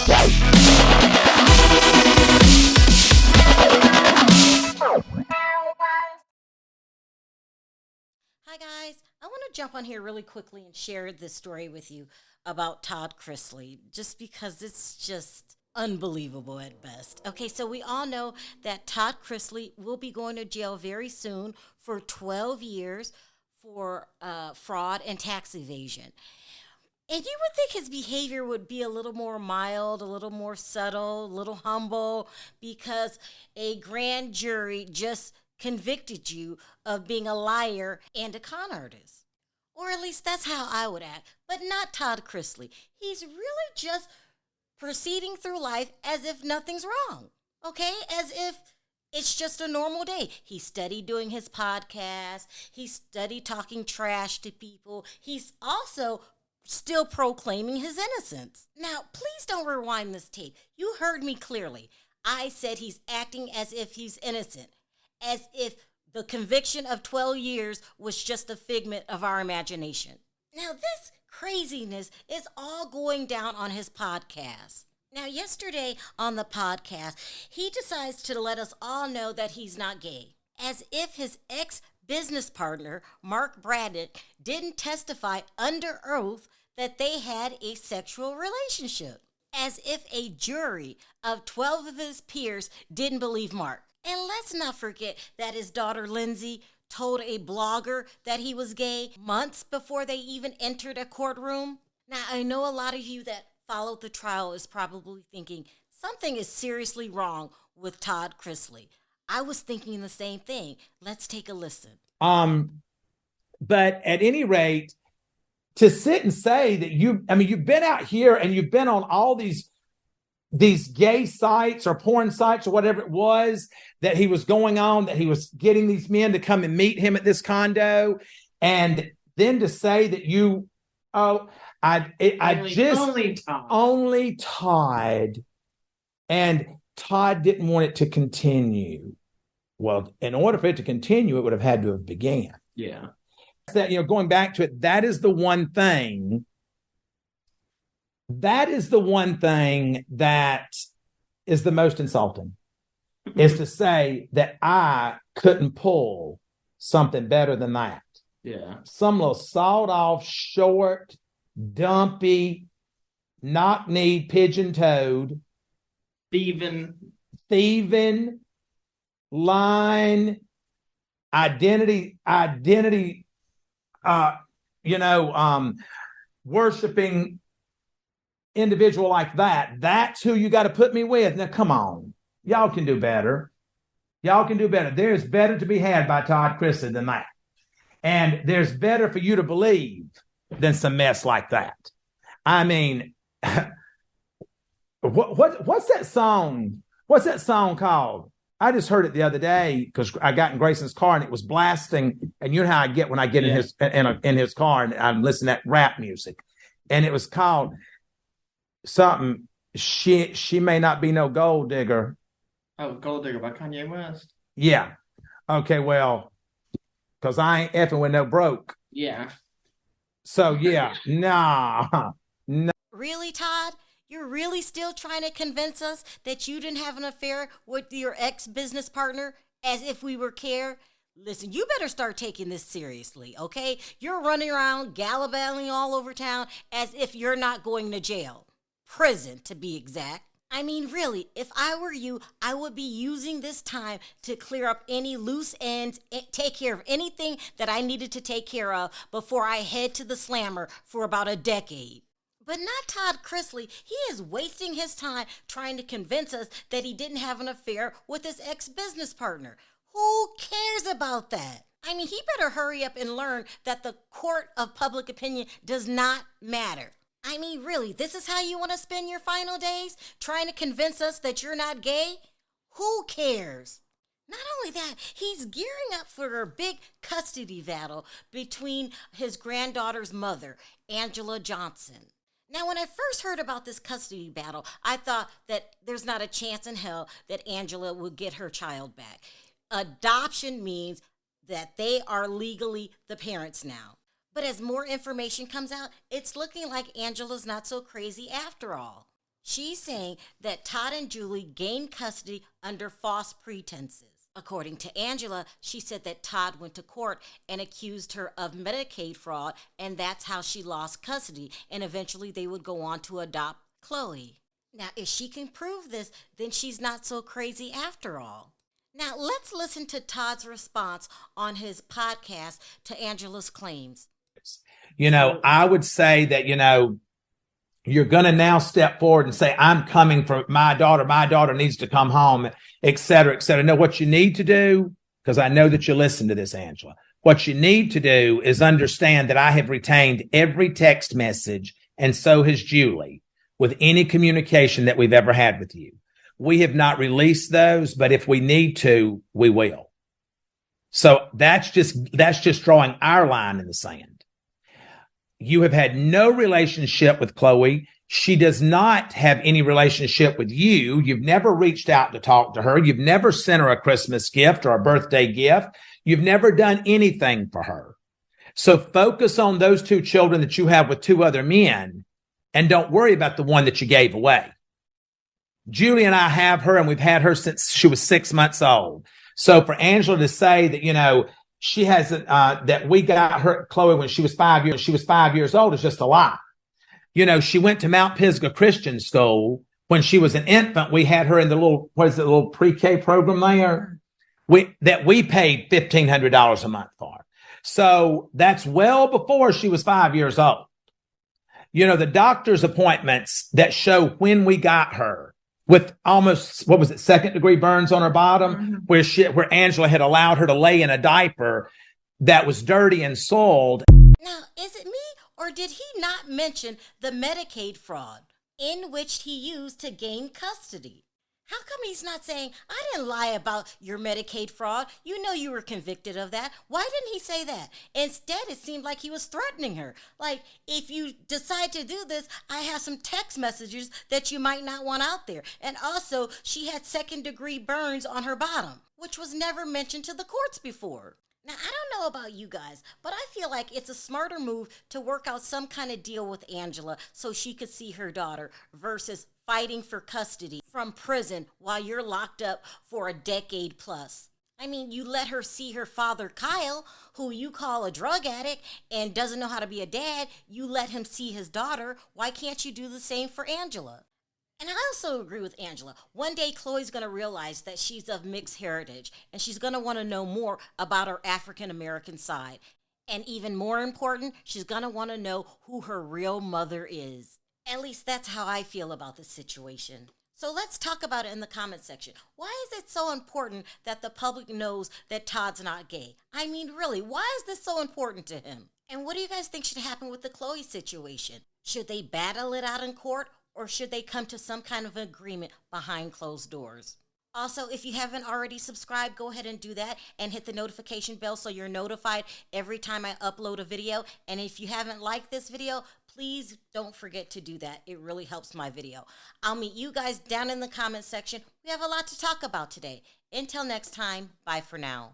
Hi, guys. I want to jump on here really quickly and share this story with you about Todd Chrisley, just because it's just unbelievable at best. Okay, so we all know that Todd Chrisley will be going to jail very soon for 12 years for fraud and tax evasion. And you would think his behavior would be a little more mild, a little more subtle, a little humble, because a grand jury just convicted you of being a liar and a con artist. Or at least that's how I would act. But not Todd Chrisley. He's really just proceeding through life as if nothing's wrong. Okay? As if it's just a normal day. He studied doing his podcast. He studied talking trash to people. He's also still proclaiming his innocence. Now, please don't rewind this tape. You heard me clearly. I said he's acting as if he's innocent, as if the conviction of 12 years was just a figment of our imagination. Now, this craziness is all going down on his podcast. Now, yesterday on the podcast, he decides to let us all know that he's not gay, as if his ex-business partner, Mark Braddock, didn't testify under oath that they had a sexual relationship, as if a jury of 12 of his peers didn't believe Mark. And let's not forget that his daughter Lindsay told a blogger that he was gay months before they even entered a courtroom. Now, I know a lot of you that followed the trial is probably thinking something is seriously wrong with Todd Chrisley. I was thinking the same thing. Let's take a listen. But at any rate, to sit and say that you've been out here and you've been on all these gay sites or porn sites or whatever it was that he was going on, that he was getting these men to come and meet him at this condo, and then to say that only Todd, and Todd didn't want it to continue. Well, in order for it to continue, it would have had to have began. Yeah. That, going back to it, that is the one thing that is the most insulting, is to say that I couldn't pull something better than that. Yeah. Some little sawed off, short, dumpy, knock-kneed, pigeon-toed, thieving, line, identity, worshiping individual like that. That's who you got to put me with. Now, come on. Y'all can do better. There's better to be had by Todd Chrisley than that. And there's better for you to believe than some mess like that. I mean, what's that song? What's that song called? I just heard it the other day because I got in Grayson's car and it was blasting. And you know how I get when I get in his car and I'm listening to that rap music. And it was called something, she may not be no gold digger. Oh, Gold Digger by Kanye West. Yeah. Okay, well, because I ain't effing with no broke. Yeah. So, yeah, nah. Really, Todd? You're really still trying to convince us that you didn't have an affair with your ex-business partner as if we were care? Listen, you better start taking this seriously, okay? You're running around gallivanting all over town as if you're not going to jail. Prison, to be exact. I mean, really, if I were you, I would be using this time to clear up any loose ends, take care of anything that I needed to take care of before I head to the slammer for about a decade. But not Todd Chrisley. He is wasting his time trying to convince us that he didn't have an affair with his ex-business partner. Who cares about that? I mean, he better hurry up and learn that the court of public opinion does not matter. I mean, really, this is how you want to spend your final days? Trying to convince us that you're not gay? Who cares? Not only that, he's gearing up for a big custody battle between his granddaughter's mother, Angela Johnson. Now, when I first heard about this custody battle, I thought that there's not a chance in hell that Angela would get her child back. Adoption means that they are legally the parents now. But as more information comes out, it's looking like Angela's not so crazy after all. She's saying that Todd and Julie gained custody under false pretenses. According to Angela, she said that Todd went to court and accused her of Medicaid fraud, and that's how she lost custody, and eventually they would go on to adopt Chloe. Now, if she can prove this, then she's not so crazy after all. Now, let's listen to Todd's response on his podcast to Angela's claims. I would say that, you're going to now step forward and say, I'm coming for my daughter needs to come home, et cetera, et cetera. No, what you need to do, because I know that you listen to this, Angela, what you need to do is understand that I have retained every text message, and so has Julie, with any communication that we've ever had with you. We have not released those, but if we need to, we will. So that's just drawing our line in the sand. You have had no relationship with Chloe. She does not have any relationship with you. You've never reached out to talk to her. You've never sent her a Christmas gift or a birthday gift. You've never done anything for her. So focus on those 2 children that you have with 2 other men, and don't worry about the one that you gave away. Julie and I have her, and we've had her since she was 6 months old. So for Angela to say that, she hasn't, that we got her, Chloe, when she was 5 years old is just a lie. She went to Mount Pisgah Christian School. When she was an infant, we had her in the little pre-K program there, that we paid $1,500 a month for. So that's well before she was 5 years old. The doctor's appointments that show when we got her, with almost, 2nd-degree burns on her bottom, where Angela had allowed her to lay in a diaper that was dirty and soiled. Now, is it me, or did he not mention the Medicaid fraud in which he used to gain custody? How come he's not saying, I didn't lie about your Medicaid fraud. You know you were convicted of that. Why didn't he say that? Instead, it seemed like he was threatening her. Like, if you decide to do this, I have some text messages that you might not want out there. And also, she had 2nd-degree burns on her bottom, which was never mentioned to the courts before. Now, I don't know about you guys, but I feel like it's a smarter move to work out some kind of deal with Angela so she could see her daughter versus fighting for custody from prison while you're locked up for a decade plus. I mean, you let her see her father, Kyle, who you call a drug addict and doesn't know how to be a dad. You let him see his daughter. Why can't you do the same for Angela? And I also agree with Angela. One day, Chloe's going to realize that she's of mixed heritage, and she's going to want to know more about her African-American side. And even more important, she's going to want to know who her real mother is. At least that's how I feel about this situation. So let's talk about it in the comment section. Why is it so important that the public knows that Todd's not gay? I mean, really, why is this so important to him? And what do you guys think should happen with the Chloe situation? Should they battle it out in court? Or should they come to some kind of agreement behind closed doors? Also, if you haven't already subscribed, go ahead and do that and hit the notification bell so you're notified every time I upload a video. And if you haven't liked this video, please don't forget to do that. It really helps my video. I'll meet you guys down in the comment section. We have a lot to talk about today. Until next time, bye for now.